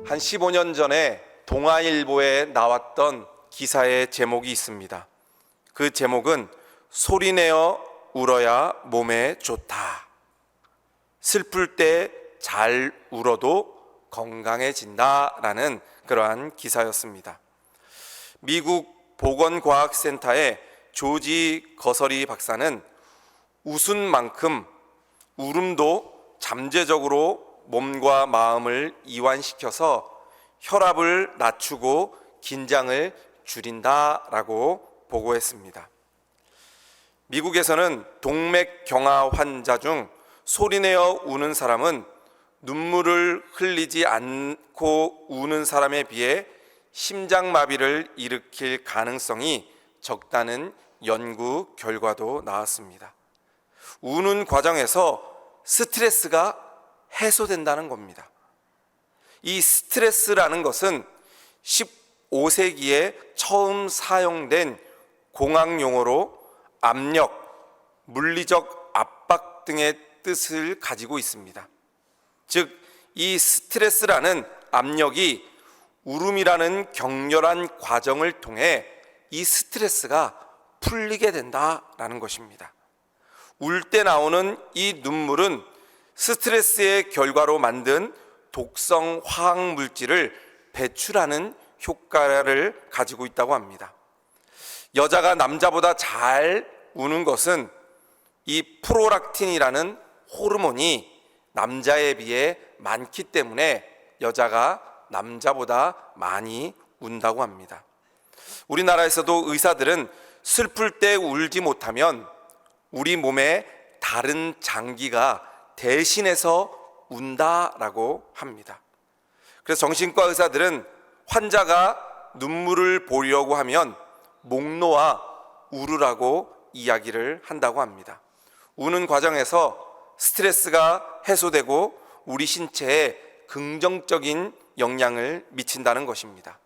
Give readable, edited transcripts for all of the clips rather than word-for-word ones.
한 15년 전에 동아일보에 나왔던 기사의 제목이 있습니다. 그 제목은 소리내어 울어야 몸에 좋다. 슬플 때 잘 울어도 건강해진다라는 그러한 기사였습니다. 미국 보건과학센터의 조지 거서리 박사는 웃은 만큼 울음도 잠재적으로 몸과 마음을 이완시켜서 혈압을 낮추고 긴장을 줄인다라고 보고했습니다. 미국에서는 동맥경화 환자 중 소리내어 우는 사람은 눈물을 흘리지 않고 우는 사람에 비해 심장마비를 일으킬 가능성이 적다는 연구 결과도 나왔습니다. 우는 과정에서 스트레스가 해소된다는 겁니다. 이 스트레스라는 것은 15세기에 처음 사용된 공학용어로 압력, 물리적 압박 등의 뜻을 가지고 있습니다. 즉, 이 스트레스라는 압력이 울음이라는 격렬한 과정을 통해 이 스트레스가 풀리게 된다라는 것입니다. 울 때 나오는 이 눈물은 스트레스의 결과로 만든 독성 화학 물질을 배출하는 효과를 가지고 있다고 합니다. 여자가 남자보다 잘 우는 것은 이 프롤락틴이라는 호르몬이 남자에 비해 많기 때문에 여자가 남자보다 많이 운다고 합니다. 우리나라에서도 의사들은 슬플 때 울지 못하면 우리 몸의 다른 장기가 대신해서 운다라고 합니다. 그래서 정신과 의사들은 환자가 눈물을 보려고 하면 목 놓아 울으라고 이야기를 한다고 합니다. 우는 과정에서 스트레스가 해소되고 우리 신체에 긍정적인 영향을 미친다는 것입니다.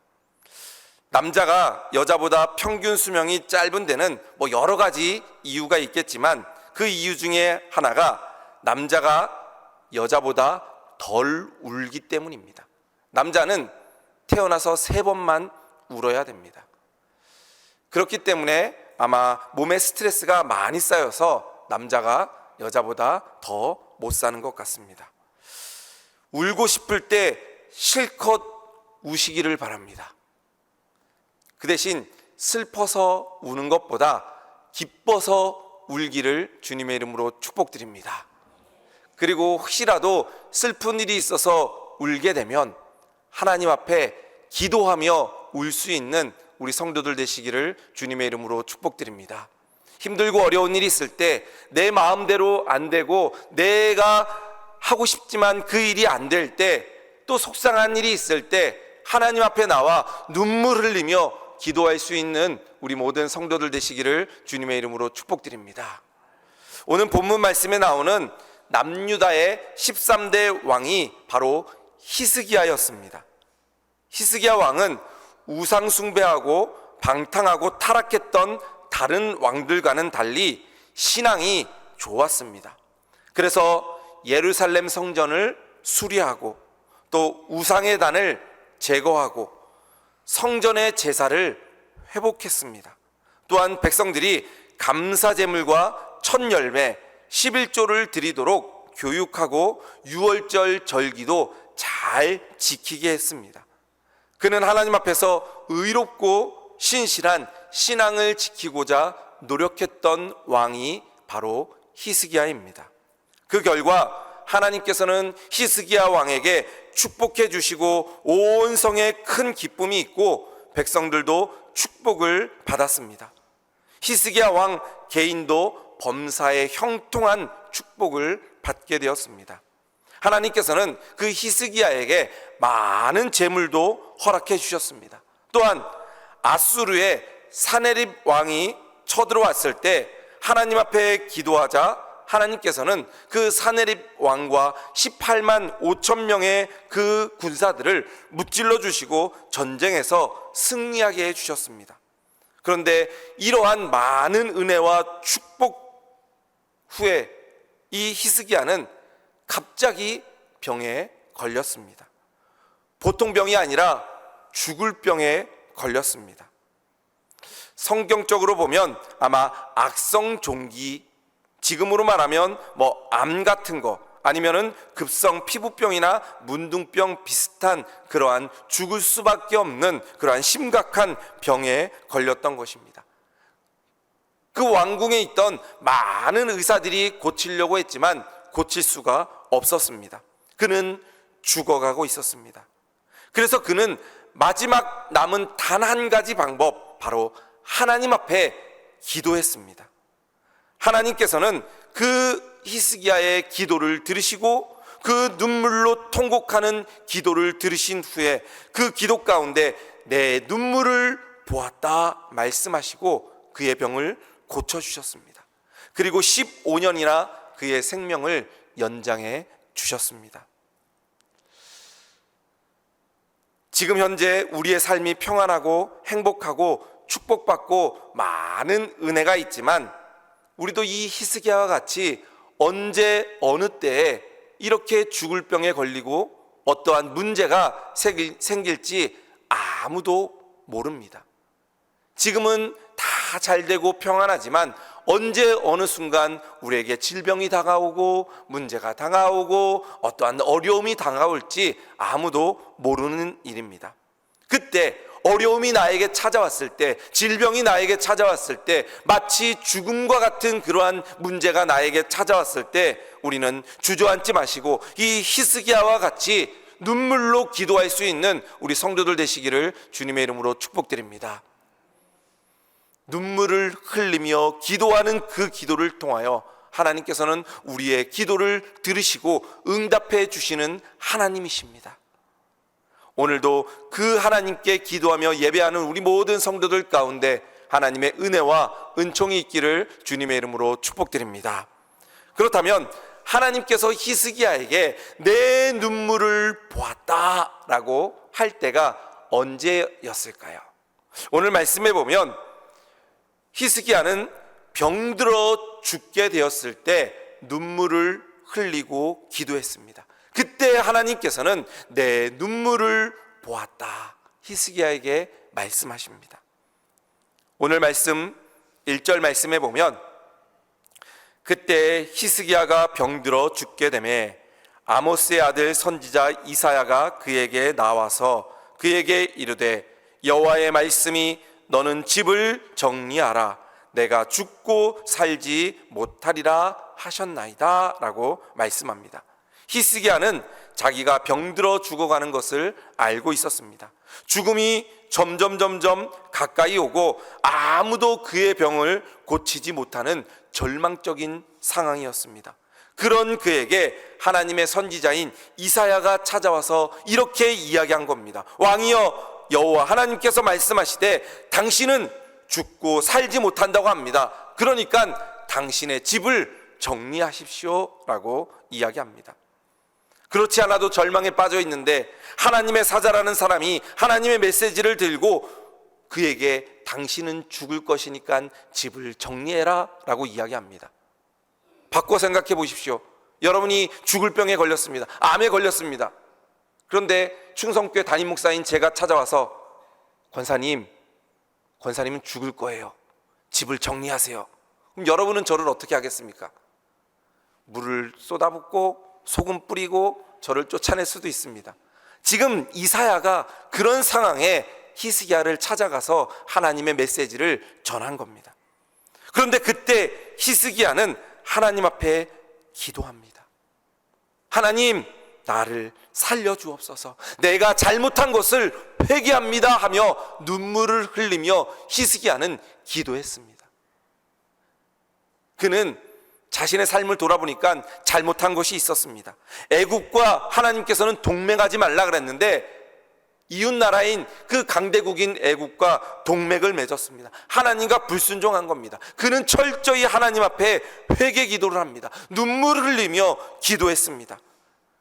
남자가 여자보다 평균 수명이 짧은 데는 여러 가지 이유가 있겠지만 그 이유 중에 하나가 남자가 여자보다 덜 울기 때문입니다. 남자는 태어나서 3번만 울어야 됩니다. 그렇기 때문에 아마 몸에 스트레스가 많이 쌓여서 남자가 여자보다 더 못 사는 것 같습니다. 울고 싶을 때 실컷 우시기를 바랍니다. 그 대신 슬퍼서 우는 것보다 기뻐서 울기를 주님의 이름으로 축복드립니다. 그리고 혹시라도 슬픈 일이 있어서 울게 되면 하나님 앞에 기도하며 울 수 있는 우리 성도들 되시기를 주님의 이름으로 축복드립니다. 힘들고 어려운 일이 있을 때 내 마음대로 안 되고 내가 하고 싶지만 그 일이 안 될 때, 또 속상한 일이 있을 때 하나님 앞에 나와 눈물 흘리며 기도할 수 있는 우리 모든 성도들 되시기를 주님의 이름으로 축복드립니다. 오늘 본문 말씀에 나오는 남유다의 13대 왕이 바로 히스기야였습니다. 히스기야 왕은 우상 숭배하고 방탕하고 타락했던 다른 왕들과는 달리 신앙이 좋았습니다. 그래서 예루살렘 성전을 수리하고 또 우상의 단을 제거하고 성전의 제사를 회복했습니다. 또한 백성들이 감사 제물과 첫 열매 11조를 드리도록 교육하고 유월절 절기도 잘 지키게 했습니다. 그는 하나님 앞에서 의롭고 신실한 신앙을 지키고자 노력했던 왕이 바로 히스기야입니다. 그 결과 하나님께서는 히스기야 왕에게 축복해 주시고 온 성에 큰 기쁨이 있고 백성들도 축복을 받았습니다. 히스기야 왕 개인도 범사에 형통한 축복을 받게 되었습니다. 하나님께서는 그 히스기야에게 많은 재물도 허락해 주셨습니다. 또한 아수르의 사네립 왕이 쳐들어왔을 때 하나님 앞에 기도하자 하나님께서는 그 사네립 왕과 18만 5천 명의 그 군사들을 무찔러 주시고 전쟁에서 승리하게 해주셨습니다. 그런데 이러한 많은 은혜와 축복 후에 이 히스기야는 갑자기 병에 걸렸습니다. 보통 병이 아니라 죽을 병에 걸렸습니다. 성경적으로 보면 아마 악성 종기, 지금으로 말하면 암 같은 거, 아니면은 급성 피부병이나 문둥병 비슷한 그러한 죽을 수밖에 없는 그러한 심각한 병에 걸렸던 것입니다. 그 왕궁에 있던 많은 의사들이 고치려고 했지만 고칠 수가 없었습니다. 그는 죽어가고 있었습니다. 그래서 그는 마지막 남은 단 한 가지 방법, 바로 하나님 앞에 기도했습니다. 하나님께서는 그 히스기야의 기도를 들으시고 그 눈물로 통곡하는 기도를 들으신 후에 그 기도 가운데 내 눈물을 보았다 말씀하시고 그의 병을 고쳐주셨습니다. 그리고 15년이나 그의 생명을 연장해 주셨습니다. 지금 현재 우리의 삶이 평안하고 행복하고 축복받고 많은 은혜가 있지만 우리도 이 히스기야와 같이 언제 어느 때에 이렇게 죽을 병에 걸리고 어떠한 문제가 생길지 아무도 모릅니다. 지금은 다 잘 되고 평안하지만 언제 어느 순간 우리에게 질병이 다가오고 문제가 다가오고 어떠한 어려움이 다가올지 아무도 모르는 일입니다. 그때 어려움이 나에게 찾아왔을 때, 질병이 나에게 찾아왔을 때, 마치 죽음과 같은 그러한 문제가 나에게 찾아왔을 때 우리는 주저앉지 마시고 이 히스기야와 같이 눈물로 기도할 수 있는 우리 성도들 되시기를 주님의 이름으로 축복드립니다. 눈물을 흘리며 기도하는 그 기도를 통하여 하나님께서는 우리의 기도를 들으시고 응답해 주시는 하나님이십니다. 오늘도 그 하나님께 기도하며 예배하는 우리 모든 성도들 가운데 하나님의 은혜와 은총이 있기를 주님의 이름으로 축복드립니다. 그렇다면 하나님께서 히스기야에게 내 눈물을 보았다라고 할 때가 언제였을까요? 오늘 말씀해 보면 히스기야는 병들어 죽게 되었을 때 눈물을 흘리고 기도했습니다. 그때 하나님께서는 내 눈물을 보았다 히스기야에게 말씀하십니다. 오늘 말씀 1절 말씀에 보면 그때 히스기야가 병들어 죽게 되매 아모스의 아들 선지자 이사야가 그에게 나와서 그에게 이르되 여호와의 말씀이 너는 집을 정리하라 내가 죽고 살지 못하리라 하셨나이다 라고 말씀합니다. 히스기야는 자기가 병들어 죽어가는 것을 알고 있었습니다. 죽음이 점점 가까이 오고 아무도 그의 병을 고치지 못하는 절망적인 상황이었습니다. 그런 그에게 하나님의 선지자인 이사야가 찾아와서 이렇게 이야기한 겁니다. 왕이여 여호와 하나님께서 말씀하시되 당신은 죽고 살지 못한다고 합니다. 그러니까 당신의 집을 정리하십시오 라고 이야기합니다. 그렇지 않아도 절망에 빠져 있는데 하나님의 사자라는 사람이 하나님의 메시지를 들고 그에게 당신은 죽을 것이니까 집을 정리해라 라고 이야기합니다. 바꿔 생각해 보십시오. 여러분이 죽을 병에 걸렸습니다. 암에 걸렸습니다. 그런데 충성교회 담임 목사인 제가 찾아와서 권사님은 죽을 거예요. 집을 정리하세요. 그럼 여러분은 저를 어떻게 하겠습니까? 물을 쏟아붓고 소금 뿌리고 저를 쫓아낼 수도 있습니다. 지금 이사야가 그런 상황에 히스기야를 찾아가서 하나님의 메시지를 전한 겁니다. 그런데 그때 히스기야는 하나님 앞에 기도합니다. 하나님, 나를 살려주옵소서. 내가 잘못한 것을 회개합니다 하며 눈물을 흘리며 히스기야는 기도했습니다. 그는 자신의 삶을 돌아보니까 잘못한 것이 있었습니다. 애국과 하나님께서는 동맹하지 말라 그랬는데 이웃 나라인 그 강대국인 애국과 동맹을 맺었습니다. 하나님과 불순종한 겁니다. 그는 철저히 하나님 앞에 회개 기도를 합니다. 눈물을 흘리며 기도했습니다.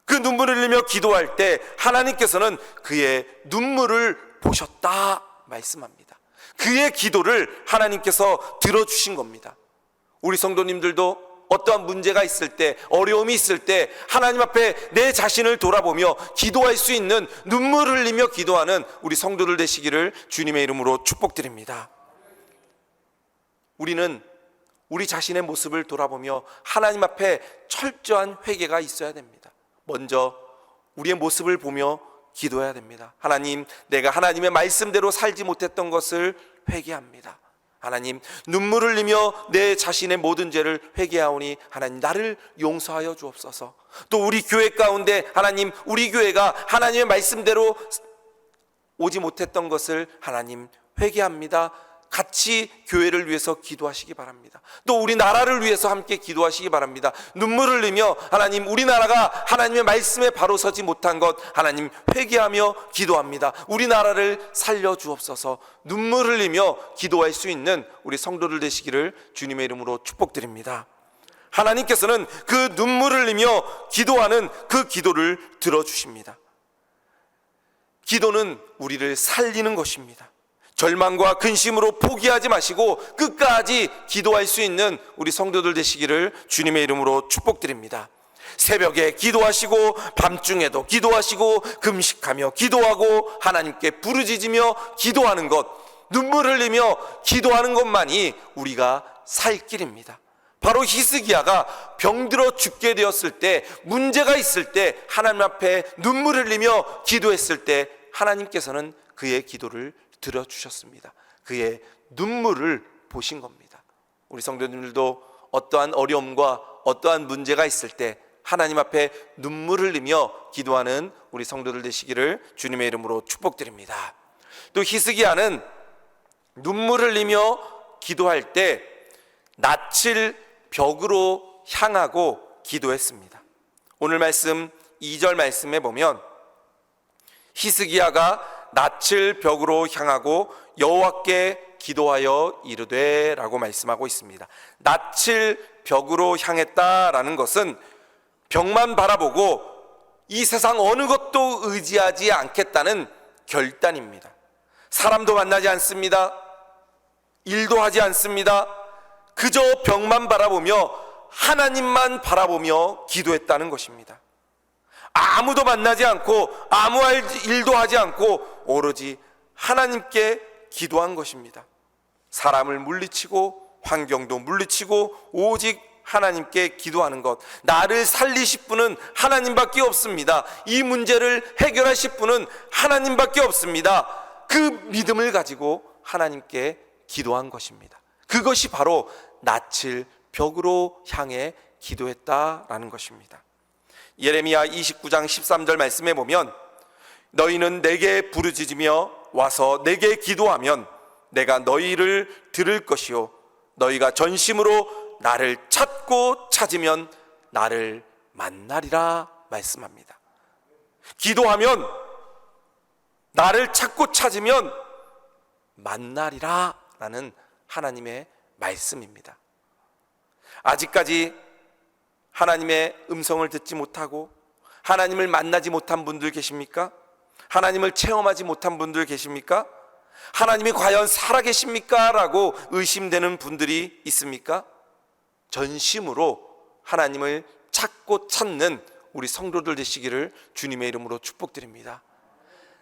그 눈물을 흘리며 기도할 때 하나님께서는 그의 눈물을 보셨다 말씀합니다. 그의 기도를 하나님께서 들어주신 겁니다. 우리 성도님들도 어떠한 문제가 있을 때, 어려움이 있을 때 하나님 앞에 내 자신을 돌아보며 기도할 수 있는, 눈물을 흘리며 기도하는 우리 성도들 되시기를 주님의 이름으로 축복드립니다. 우리는 우리 자신의 모습을 돌아보며 하나님 앞에 철저한 회개가 있어야 됩니다. 먼저 우리의 모습을 보며 기도해야 됩니다. 하나님, 내가 하나님의 말씀대로 살지 못했던 것을 회개합니다. 하나님, 눈물을 흘리며 내 자신의 모든 죄를 회개하오니 하나님 나를 용서하여 주옵소서. 또 우리 교회 가운데 하나님, 우리 교회가 하나님의 말씀대로 오지 못했던 것을 하나님 회개합니다. 같이 교회를 위해서 기도하시기 바랍니다. 또 우리 나라를 위해서 함께 기도하시기 바랍니다. 눈물을 흘리며 하나님, 우리나라가 하나님의 말씀에 바로 서지 못한 것 하나님 회개하며 기도합니다. 우리나라를 살려주옵소서. 눈물을 흘리며 기도할 수 있는 우리 성도들 되시기를 주님의 이름으로 축복드립니다. 하나님께서는 그 눈물을 흘리며 기도하는 그 기도를 들어주십니다. 기도는 우리를 살리는 것입니다. 절망과 근심으로 포기하지 마시고 끝까지 기도할 수 있는 우리 성도들 되시기를 주님의 이름으로 축복드립니다. 새벽에 기도하시고 밤중에도 기도하시고 금식하며 기도하고 하나님께 부르짖으며 기도하는 것, 눈물 흘리며 기도하는 것만이 우리가 살 길입니다. 바로 히스기야가 병들어 죽게 되었을 때, 문제가 있을 때 하나님 앞에 눈물 흘리며 기도했을 때 하나님께서는 그의 기도를 들어주셨습니다. 그의 눈물을 보신 겁니다. 우리 성도님들도 어떠한 어려움과 어떠한 문제가 있을 때 하나님 앞에 눈물을 흘리며 기도하는 우리 성도들 되시기를 주님의 이름으로 축복드립니다. 또 히스기야는 눈물을 흘리며 기도할 때 낯을 벽으로 향하고 기도했습니다. 오늘 말씀 2절 말씀에 보면 히스기야가 낯을 벽으로 향하고 여호와께 기도하여 이르되 라고 말씀하고 있습니다. 낯을 벽으로 향했다라는 것은 벽만 바라보고 이 세상 어느 것도 의지하지 않겠다는 결단입니다. 사람도 만나지 않습니다. 일도 하지 않습니다. 그저 벽만 바라보며 하나님만 바라보며 기도했다는 것입니다. 아무도 만나지 않고 아무 일도 하지 않고 오로지 하나님께 기도한 것입니다. 사람을 물리치고 환경도 물리치고 오직 하나님께 기도하는 것. 나를 살리실 분은 하나님밖에 없습니다. 이 문제를 해결하실 분은 하나님밖에 없습니다. 그 믿음을 가지고 하나님께 기도한 것입니다. 그것이 바로 낯을 벽으로 향해 기도했다라는 것입니다. 예레미야 29장 13절 말씀에 보면 너희는 내게 부르짖으며 와서 내게 기도하면 내가 너희를 들을 것이요 너희가 전심으로 나를 찾고 찾으면 나를 만나리라 말씀합니다. 기도하면 나를 찾고 찾으면 만나리라 라는 하나님의 말씀입니다. 아직까지 하나님의 음성을 듣지 못하고 하나님을 만나지 못한 분들 계십니까? 하나님을 체험하지 못한 분들 계십니까? 하나님이 과연 살아계십니까? 라고 의심되는 분들이 있습니까? 전심으로 하나님을 찾고 찾는 우리 성도들 되시기를 주님의 이름으로 축복드립니다.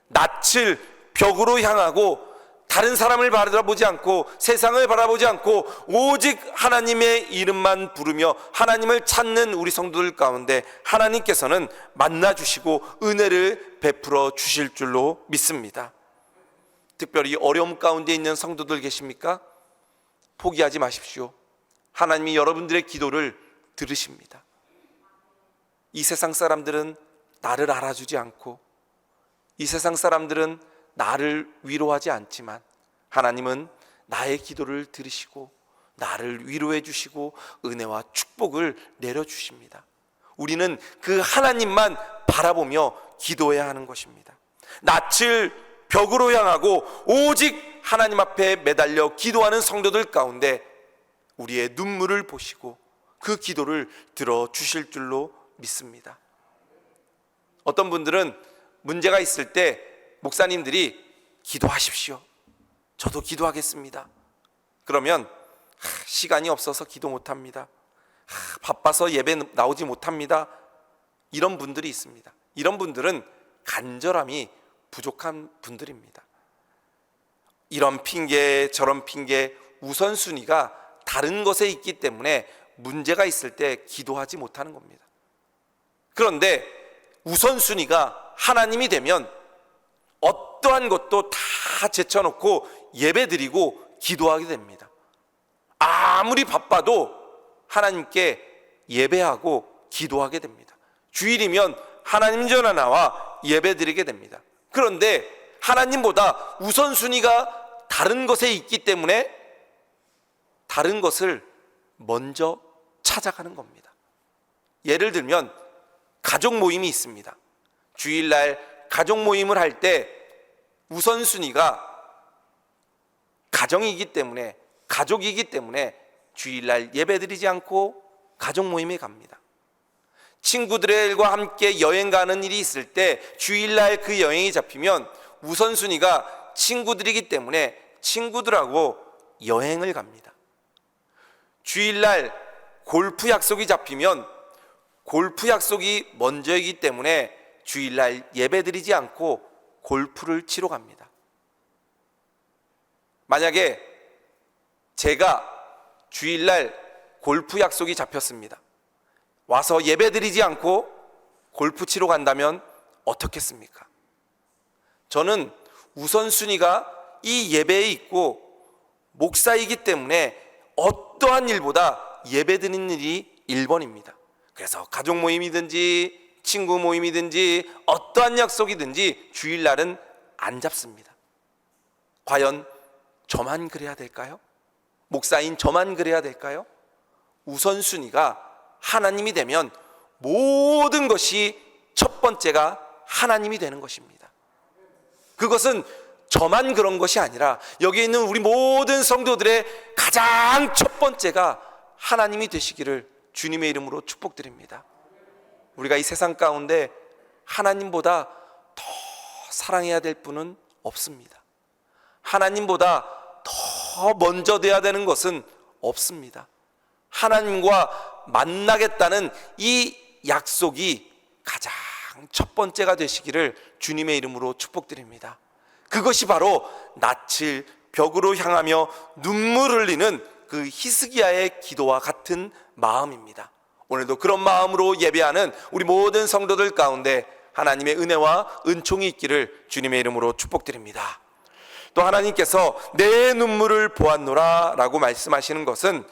낯을 벽으로 향하고 다른 사람을 바라보지 않고 세상을 바라보지 않고 오직 하나님의 이름만 부르며 하나님을 찾는 우리 성도들 가운데 하나님께서는 만나주시고 은혜를 베풀어 주실 줄로 믿습니다. 특별히 어려움 가운데 있는 성도들 계십니까? 포기하지 마십시오. 하나님이 여러분들의 기도를 들으십니다. 이 세상 사람들은 나를 알아주지 않고 이 세상 사람들은 나를 위로하지 않지만 하나님은 나의 기도를 들으시고 나를 위로해 주시고 은혜와 축복을 내려주십니다. 우리는 그 하나님만 바라보며 기도해야 하는 것입니다. 낯을 벽으로 향하고 오직 하나님 앞에 매달려 기도하는 성도들 가운데 우리의 눈물을 보시고 그 기도를 들어주실 줄로 믿습니다. 어떤 분들은 문제가 있을 때 목사님들이 기도하십시오. 저도 기도하겠습니다. 그러면 시간이 없어서 기도 못합니다. 바빠서 예배 나오지 못합니다. 이런 분들이 있습니다. 이런 분들은 간절함이 부족한 분들입니다. 이런 핑계 저런 핑계, 우선순위가 다른 것에 있기 때문에 문제가 있을 때 기도하지 못하는 겁니다. 그런데 우선순위가 하나님이 되면 어떠한 것도 다 제쳐놓고 예배드리고 기도하게 됩니다. 아무리 바빠도 하나님께 예배하고 기도하게 됩니다. 주일이면 하나님 전에 나와 예배드리게 됩니다. 그런데 하나님보다 우선순위가 다른 것에 있기 때문에 다른 것을 먼저 찾아가는 겁니다. 예를 들면 가족 모임이 있습니다. 주일날 가족 모임을 할 때 우선순위가 가정이기 때문에, 가족이기 때문에 주일날 예배드리지 않고 가족 모임에 갑니다. 친구들과 함께 여행 가는 일이 있을 때 주일날 그 여행이 잡히면 우선순위가 친구들이기 때문에 친구들하고 여행을 갑니다. 주일날 골프 약속이 잡히면 골프 약속이 먼저이기 때문에 주일날 예배드리지 않고 골프를 치러 갑니다. 만약에 제가 주일날 골프 약속이 잡혔습니다. 와서 예배드리지 않고 골프 치러 간다면 어떻겠습니까? 저는 우선순위가 이 예배에 있고 목사이기 때문에 어떠한 일보다 예배드리는 일이 1번입니다. 그래서 가족 모임이든지 친구 모임이든지 어떠한 약속이든지 주일날은 안 잡습니다. 과연 저만 그래야 될까요? 목사인 저만 그래야 될까요? 우선순위가 하나님이 되면 모든 것이 첫 번째가 하나님이 되는 것입니다. 그것은 저만 그런 것이 아니라 여기 있는 우리 모든 성도들의 가장 첫 번째가 하나님이 되시기를 주님의 이름으로 축복드립니다. 우리가 이 세상 가운데 하나님보다 더 사랑해야 될 분은 없습니다. 하나님보다 더 먼저 돼야 되는 것은 없습니다. 하나님과 만나겠다는 이 약속이 가장 첫 번째가 되시기를 주님의 이름으로 축복드립니다. 그것이 바로 낯을 벽으로 향하며 눈물 흘리는 그 히스기야의 기도와 같은 마음입니다. 오늘도 그런 마음으로 예배하는 우리 모든 성도들 가운데 하나님의 은혜와 은총이 있기를 주님의 이름으로 축복드립니다. 또 하나님께서 내 눈물을 보았노라 라고 말씀하시는 것은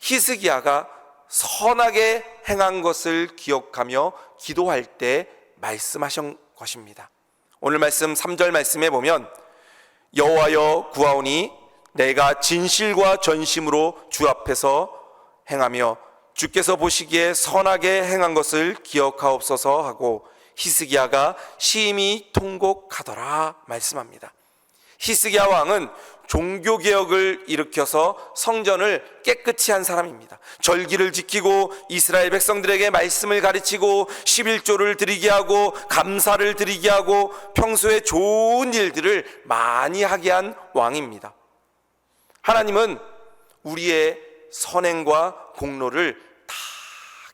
히스기야가 선하게 행한 것을 기억하며 기도할 때 말씀하신 것입니다. 오늘 말씀 3절 말씀에 보면 여호와여 구하오니 내가 진실과 전심으로 주 앞에서 행하며 주께서 보시기에 선하게 행한 것을 기억하옵소서 하고 히스기야가 심히 통곡하더라 말씀합니다. 히스기야 왕은 종교개혁을 일으켜서 성전을 깨끗이 한 사람입니다. 절기를 지키고 이스라엘 백성들에게 말씀을 가르치고 11조를 드리게 하고 감사를 드리게 하고 평소에 좋은 일들을 많이 하게 한 왕입니다. 하나님은 우리의 선행과 공로를 다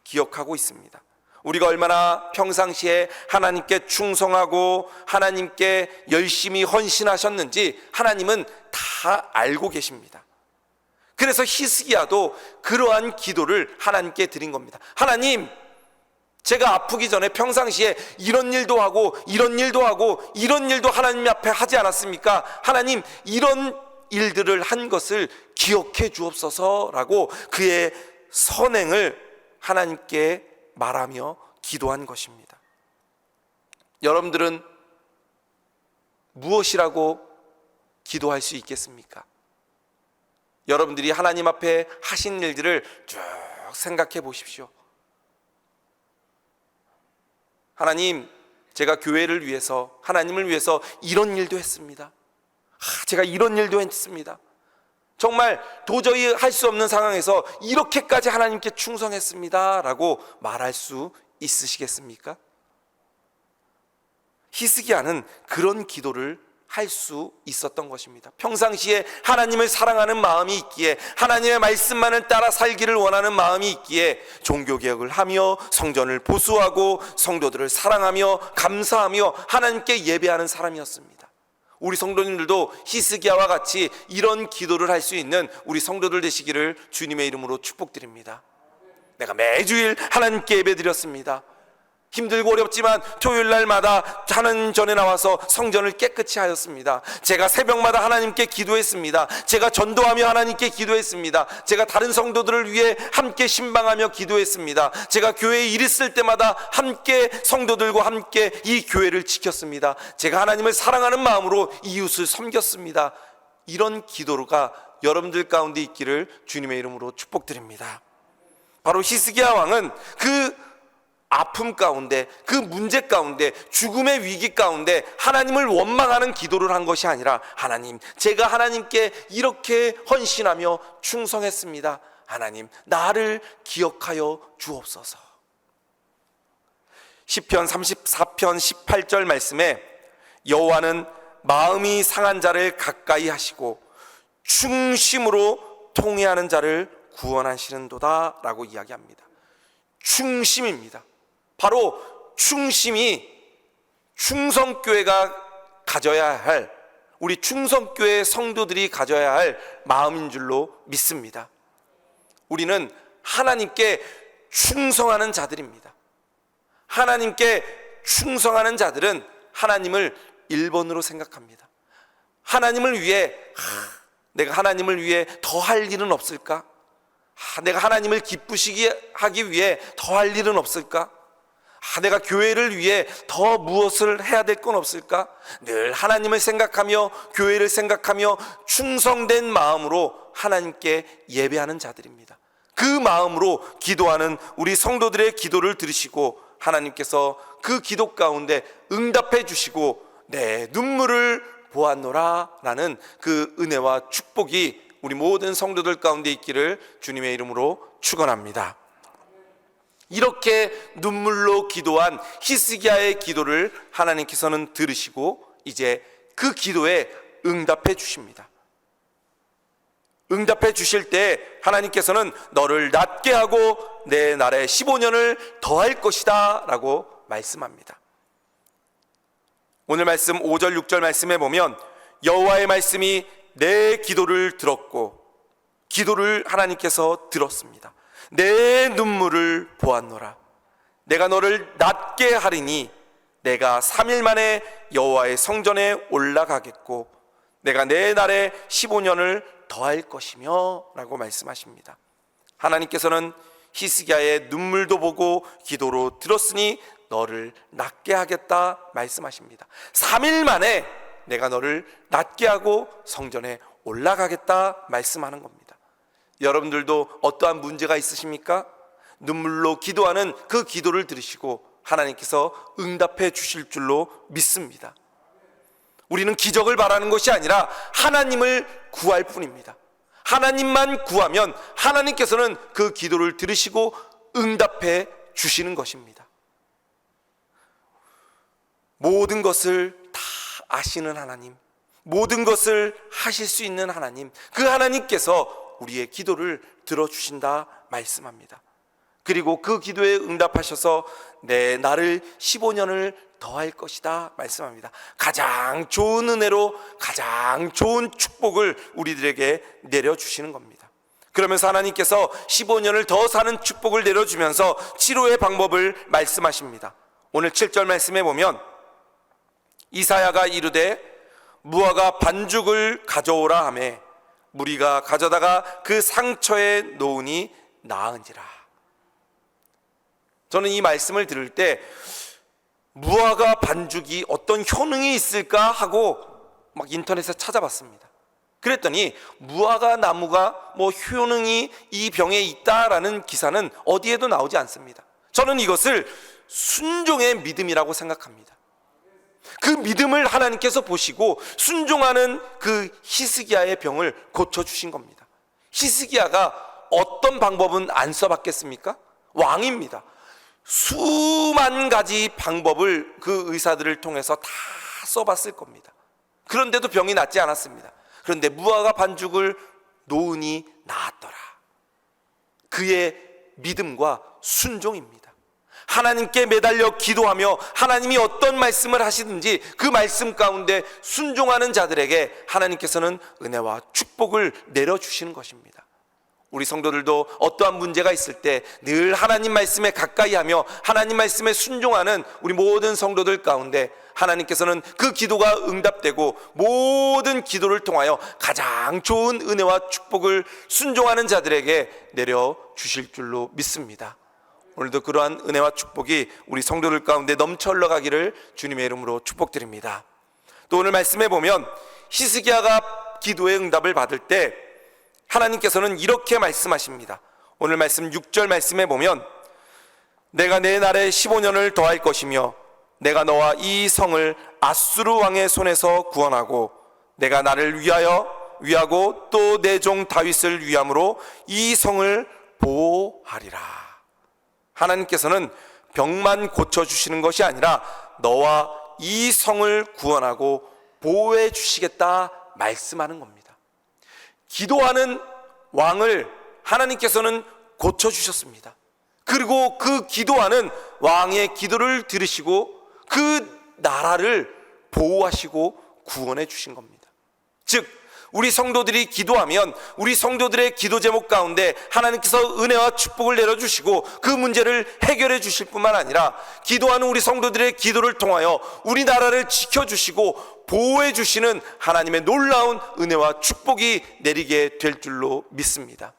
기억하고 있습니다. 우리가 얼마나 평상시에 하나님께 충성하고 하나님께 열심히 헌신하셨는지 하나님은 다 알고 계십니다. 그래서 히스기야도 그러한 기도를 하나님께 드린 겁니다. 하나님, 제가 아프기 전에 평상시에 이런 일도 하고 이런 일도 하고 이런 일도 하나님 앞에 하지 않았습니까? 하나님, 이런 일들을 한 것을 기억해 주옵소서라고 그의 선행을 하나님께 말하며 기도한 것입니다. 여러분들은 무엇이라고 기도할 수 있겠습니까? 여러분들이 하나님 앞에 하신 일들을 쭉 생각해 보십시오. 하나님, 제가 교회를 위해서, 하나님을 위해서 이런 일도 했습니다. 제가 이런 일도 했습니다. 정말 도저히 할 수 없는 상황에서 이렇게까지 하나님께 충성했습니다 라고 말할 수 있으시겠습니까? 히스기야는 그런 기도를 할 수 있었던 것입니다. 평상시에 하나님을 사랑하는 마음이 있기에, 하나님의 말씀만을 따라 살기를 원하는 마음이 있기에 종교개혁을 하며 성전을 보수하고 성도들을 사랑하며 감사하며 하나님께 예배하는 사람이었습니다. 우리 성도님들도 히스기야와 같이 이런 기도를 할 수 있는 우리 성도들 되시기를 주님의 이름으로 축복드립니다. 내가 매주일 하나님께 예배드렸습니다. 힘들고 어렵지만 토요일날마다 하나님 전에 나와서 성전을 깨끗이 하였습니다. 제가 새벽마다 하나님께 기도했습니다. 제가 전도하며 하나님께 기도했습니다. 제가 다른 성도들을 위해 함께 신방하며 기도했습니다. 제가 교회에 일 있을 때마다 함께 성도들과 함께 이 교회를 지켰습니다. 제가 하나님을 사랑하는 마음으로 이웃을 섬겼습니다. 이런 기도가 여러분들 가운데 있기를 주님의 이름으로 축복드립니다. 바로 히스기야 왕은 그 아픔 가운데, 그 문제 가운데, 죽음의 위기 가운데 하나님을 원망하는 기도를 한 것이 아니라, 하나님, 제가 하나님께 이렇게 헌신하며 충성했습니다. 하나님, 나를 기억하여 주옵소서. 시편 34편 18절 말씀에 여호와는 마음이 상한 자를 가까이 하시고 충심으로 통회하는 자를 구원하시는도다 라고 이야기합니다. 충심입니다. 바로 충심이 충성교회가 가져야 할, 우리 충성교회 성도들이 가져야 할 마음인 줄로 믿습니다. 우리는 하나님께 충성하는 자들입니다. 하나님께 충성하는 자들은 하나님을 1번으로 생각합니다. 하나님을 위해, 내가 하나님을 위해 더 할 일은 없을까? 내가 하나님을 기쁘시게 하기 위해 더 할 일은 없을까? 내가 교회를 위해 더 무엇을 해야 될 건 없을까? 늘 하나님을 생각하며 교회를 생각하며 충성된 마음으로 하나님께 예배하는 자들입니다. 그 마음으로 기도하는 우리 성도들의 기도를 들으시고 하나님께서 그 기도 가운데 응답해 주시고 내 눈물을 보았노라 라는 그 은혜와 축복이 우리 모든 성도들 가운데 있기를 주님의 이름으로 축원합니다. 이렇게 눈물로 기도한 히스기야의 기도를 하나님께서는 들으시고 이제 그 기도에 응답해 주십니다. 응답해 주실 때 하나님께서는 너를 낫게 하고 내 날에 15년을 더할 것이다 라고 말씀합니다. 오늘 말씀 5절 6절 말씀에 보면 여호와의 말씀이 내 기도를 들었고, 기도를 하나님께서 들었습니다. 내 눈물을 보았노라. 내가 너를 낫게 하리니 내가 3일 만에 여호와의 성전에 올라가겠고 내가 내 날에 15년을 더할 것이며 라고 말씀하십니다. 하나님께서는 히스기야의 눈물도 보고 기도로 들었으니 너를 낫게 하겠다 말씀하십니다. 3일 만에 내가 너를 낫게 하고 성전에 올라가겠다 말씀하는 겁니다. 여러분들도 어떠한 문제가 있으십니까? 눈물로 기도하는 그 기도를 들으시고 하나님께서 응답해 주실 줄로 믿습니다. 우리는 기적을 바라는 것이 아니라 하나님을 구할 뿐입니다. 하나님만 구하면 하나님께서는 그 기도를 들으시고 응답해 주시는 것입니다. 모든 것을 다 아시는 하나님, 모든 것을 하실 수 있는 하나님, 그 하나님께서 우리의 기도를 들어주신다 말씀합니다. 그리고 그 기도에 응답하셔서 내 날을 15년을 더할 것이다 말씀합니다. 가장 좋은 은혜로 가장 좋은 축복을 우리들에게 내려주시는 겁니다. 그러면서 하나님께서 15년을 더 사는 축복을 내려주면서 치료의 방법을 말씀하십니다. 오늘 7절 말씀에 보면 이사야가 이르되 무화과 반죽을 가져오라 하매 무리가 가져다가 그 상처에 놓으니 나은지라. 저는 이 말씀을 들을 때 무화과 반죽이 어떤 효능이 있을까 하고 막 인터넷에 찾아봤습니다. 그랬더니 무화과 나무가 뭐 효능이 이 병에 있다라는 기사는 어디에도 나오지 않습니다. 저는 이것을 순종의 믿음이라고 생각합니다. 그 믿음을 하나님께서 보시고 순종하는 그 히스기야의 병을 고쳐주신 겁니다. 히스기야가 어떤 방법은 안 써봤겠습니까? 왕입니다. 수만 가지 방법을 그 의사들을 통해서 다 써봤을 겁니다. 그런데도 병이 낫지 않았습니다. 그런데 무화과 반죽을 놓으니 나았더라. 그의 믿음과 순종입니다. 하나님께 매달려 기도하며 하나님이 어떤 말씀을 하시든지 그 말씀 가운데 순종하는 자들에게 하나님께서는 은혜와 축복을 내려주시는 것입니다. 우리 성도들도 어떠한 문제가 있을 때 늘 하나님 말씀에 가까이 하며 하나님 말씀에 순종하는 우리 모든 성도들 가운데 하나님께서는 그 기도가 응답되고 모든 기도를 통하여 가장 좋은 은혜와 축복을 순종하는 자들에게 내려주실 줄로 믿습니다. 오늘도 그러한 은혜와 축복이 우리 성도들 가운데 넘쳐 흘러가기를 주님의 이름으로 축복드립니다. 또 오늘 말씀에 보면 히스기야가 기도의 응답을 받을 때 하나님께서는 이렇게 말씀하십니다. 오늘 말씀 6절 말씀에 보면 내가 내 날에 15년을 더할 것이며 내가 너와 이 성을 아수르 왕의 손에서 구원하고 내가 나를 위하고 또 내 종 다윗을 위함으로 이 성을 보호하리라. 하나님께서는 병만 고쳐주시는 것이 아니라 너와 이 성을 구원하고 보호해 주시겠다 말씀하는 겁니다. 기도하는 왕을 하나님께서는 고쳐주셨습니다. 그리고 그 기도하는 왕의 기도를 들으시고 그 나라를 보호하시고 구원해 주신 겁니다. 즉 우리 성도들이 기도하면 우리 성도들의 기도 제목 가운데 하나님께서 은혜와 축복을 내려주시고 그 문제를 해결해 주실 뿐만 아니라 기도하는 우리 성도들의 기도를 통하여 우리나라를 지켜주시고 보호해 주시는 하나님의 놀라운 은혜와 축복이 내리게 될 줄로 믿습니다.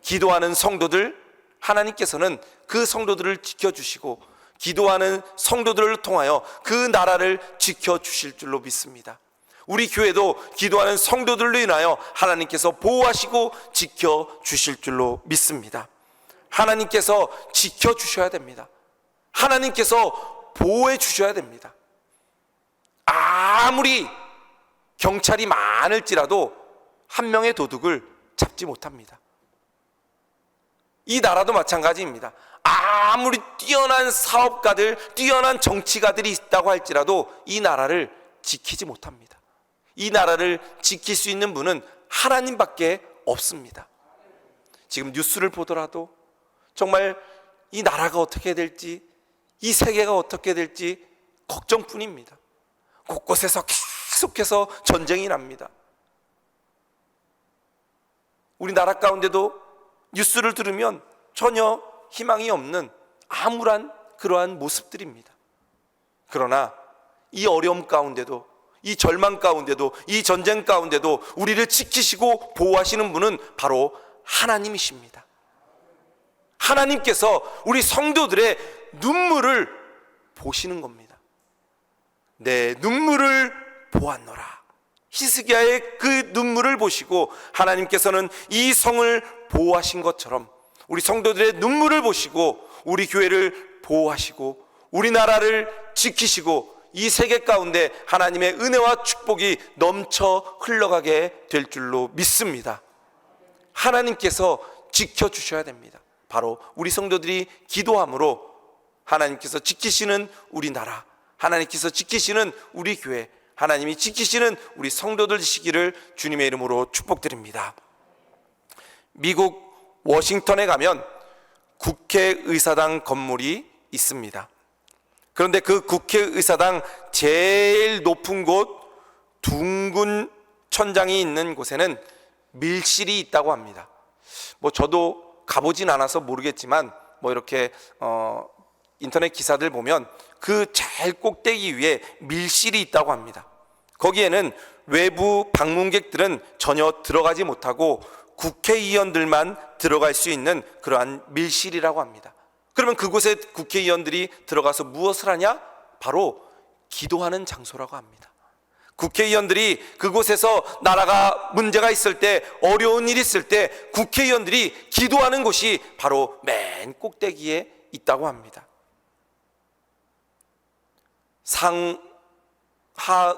기도하는 성도들, 하나님께서는 그 성도들을 지켜주시고 기도하는 성도들을 통하여 그 나라를 지켜주실 줄로 믿습니다. 우리 교회도 기도하는 성도들로 인하여 하나님께서 보호하시고 지켜주실 줄로 믿습니다. 하나님께서 지켜주셔야 됩니다. 하나님께서 보호해 주셔야 됩니다. 아무리 경찰이 많을지라도 한 명의 도둑을 잡지 못합니다. 이 나라도 마찬가지입니다. 아무리 뛰어난 사업가들, 뛰어난 정치가들이 있다고 할지라도 이 나라를 지키지 못합니다. 이 나라를 지킬 수 있는 분은 하나님밖에 없습니다. 지금 뉴스를 보더라도 정말 이 나라가 어떻게 될지, 이 세계가 어떻게 될지 걱정뿐입니다. 곳곳에서 계속해서 전쟁이 납니다. 우리나라 가운데도 뉴스를 들으면 전혀 희망이 없는 암울한 그러한 모습들입니다. 그러나 이 어려움 가운데도, 이 절망 가운데도, 이 전쟁 가운데도 우리를 지키시고 보호하시는 분은 바로 하나님이십니다. 하나님께서 우리 성도들의 눈물을 보시는 겁니다. 내 눈물을 보았노라. 히스기야의 그 눈물을 보시고 하나님께서는 이 성을 보호하신 것처럼 우리 성도들의 눈물을 보시고 우리 교회를 보호하시고 우리나라를 지키시고 이 세계 가운데 하나님의 은혜와 축복이 넘쳐 흘러가게 될 줄로 믿습니다. 하나님께서 지켜주셔야 됩니다. 바로 우리 성도들이 기도함으로 하나님께서 지키시는 우리나라, 하나님께서 지키시는 우리 교회, 하나님이 지키시는 우리 성도들 되시기를 주님의 이름으로 축복드립니다. 미국 워싱턴에 가면 국회의사당 건물이 있습니다. 그런데 그 국회의사당 제일 높은 곳 둥근 천장이 있는 곳에는 밀실이 있다고 합니다. 저도 가보진 않아서 모르겠지만 이렇게 인터넷 기사들 보면 그 제일 꼭대기 위에 밀실이 있다고 합니다. 거기에는 외부 방문객들은 전혀 들어가지 못하고 국회의원들만 들어갈 수 있는 그러한 밀실이라고 합니다. 그러면 그곳에 국회의원들이 들어가서 무엇을 하냐? 바로 기도하는 장소라고 합니다. 국회의원들이 그곳에서 나라가 문제가 있을 때, 어려운 일이 있을 때 국회의원들이 기도하는 곳이 바로 맨 꼭대기에 있다고 합니다. 상하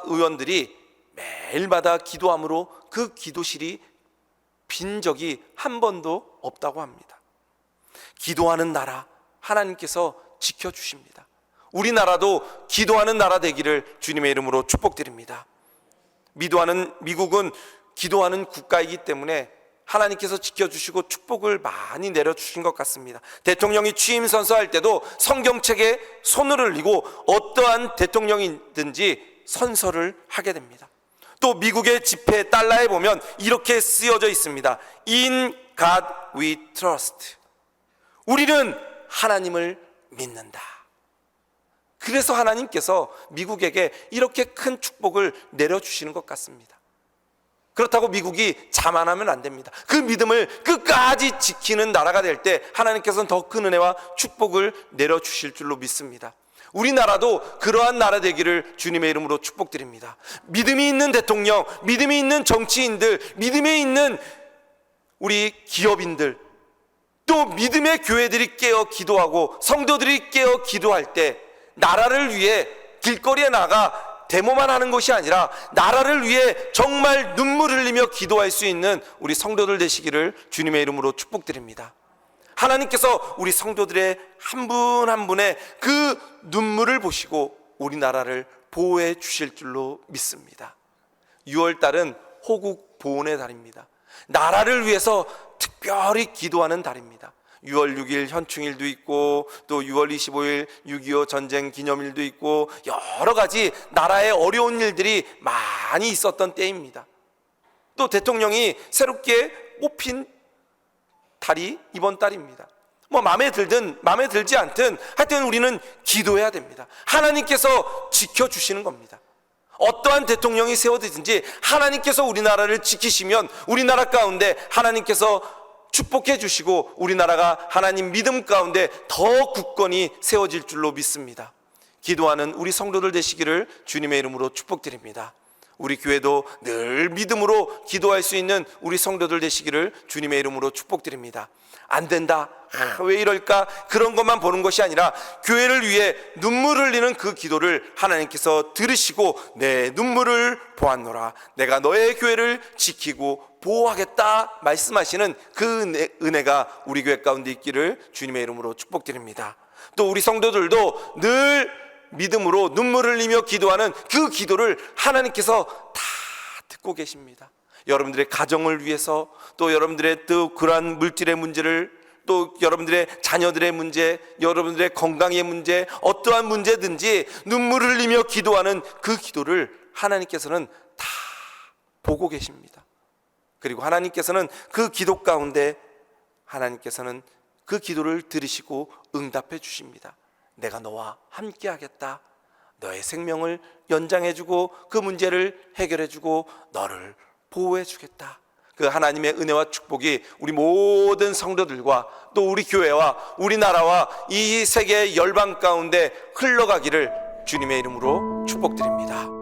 의원들이 매일마다 기도함으로 그 기도실이 빈 적이 한 번도 없다고 합니다. 기도하는 나라, 하나님께서 지켜주십니다. 우리나라도 기도하는 나라 되기를 주님의 이름으로 축복드립니다. 미국은 기도하는 국가이기 때문에 하나님께서 지켜주시고 축복을 많이 내려주신 것 같습니다. 대통령이 취임 선서할 때도 성경책에 손을 올리고 어떠한 대통령이든지 선서를 하게 됩니다. 또 미국의 지폐 달러에 보면 이렇게 쓰여져 있습니다. In God we trust. 우리는 하나님을 믿는다. 그래서 하나님께서 미국에게 이렇게 큰 축복을 내려주시는 것 같습니다. 그렇다고 미국이 자만하면 안 됩니다. 그 믿음을 끝까지 지키는 나라가 될 때 하나님께서는 더 큰 은혜와 축복을 내려주실 줄로 믿습니다. 우리나라도 그러한 나라 되기를 주님의 이름으로 축복드립니다. 믿음이 있는 대통령, 믿음이 있는 정치인들, 믿음이 있는 우리 기업인들, 또 믿음의 교회들이 깨어 기도하고 성도들이 깨어 기도할 때 나라를 위해 길거리에 나가 데모만 하는 것이 아니라 나라를 위해 정말 눈물 흘리며 기도할 수 있는 우리 성도들 되시기를 주님의 이름으로 축복드립니다. 하나님께서 우리 성도들의 한 분 한 분의 그 눈물을 보시고 우리나라를 보호해 주실 줄로 믿습니다. 6월달은 호국 보훈의 달입니다. 나라를 위해서 특별히 기도하는 달입니다. 6월 6일 현충일도 있고 또 6월 25일 6.25 전쟁 기념일도 있고 여러 가지 나라의 어려운 일들이 많이 있었던 때입니다. 또 대통령이 새롭게 뽑힌 달이 이번 달입니다. 뭐 마음에 들든 마음에 들지 않든 하여튼 우리는 기도해야 됩니다. 하나님께서 지켜주시는 겁니다. 어떠한 대통령이 세워지든지 하나님께서 우리나라를 지키시면 우리나라 가운데 하나님께서 축복해 주시고 우리나라가 하나님 믿음 가운데 더 굳건히 세워질 줄로 믿습니다. 기도하는 우리 성도들 되시기를 주님의 이름으로 축복드립니다. 우리 교회도 늘 믿음으로 기도할 수 있는 우리 성도들 되시기를 주님의 이름으로 축복드립니다. 안 된다, 왜 이럴까, 그런 것만 보는 것이 아니라 교회를 위해 눈물 흘리는 그 기도를 하나님께서 들으시고 내 눈물을 보았노라, 내가 너의 교회를 지키고 보호하겠다 말씀하시는 그 은혜가 우리 교회 가운데 있기를 주님의 이름으로 축복드립니다. 또 우리 성도들도 늘 믿음으로 눈물 흘리며 기도하는 그 기도를 하나님께서 다 듣고 계십니다. 여러분들의 가정을 위해서, 또 여러분들의 또 그러한 물질의 문제를, 또 여러분들의 자녀들의 문제, 여러분들의 건강의 문제, 어떠한 문제든지 눈물 흘리며 기도하는 그 기도를 하나님께서는 다 보고 계십니다. 그리고 하나님께서는 그 기도 가운데 하나님께서는 그 기도를 들으시고 응답해 주십니다. 내가 너와 함께 하겠다. 너의 생명을 연장해주고 그 문제를 해결해주고 너를 보호해주겠다. 그 하나님의 은혜와 축복이 우리 모든 성도들과 또 우리 교회와 우리나라와 이 세계 열방 가운데 흘러가기를 주님의 이름으로 축복드립니다.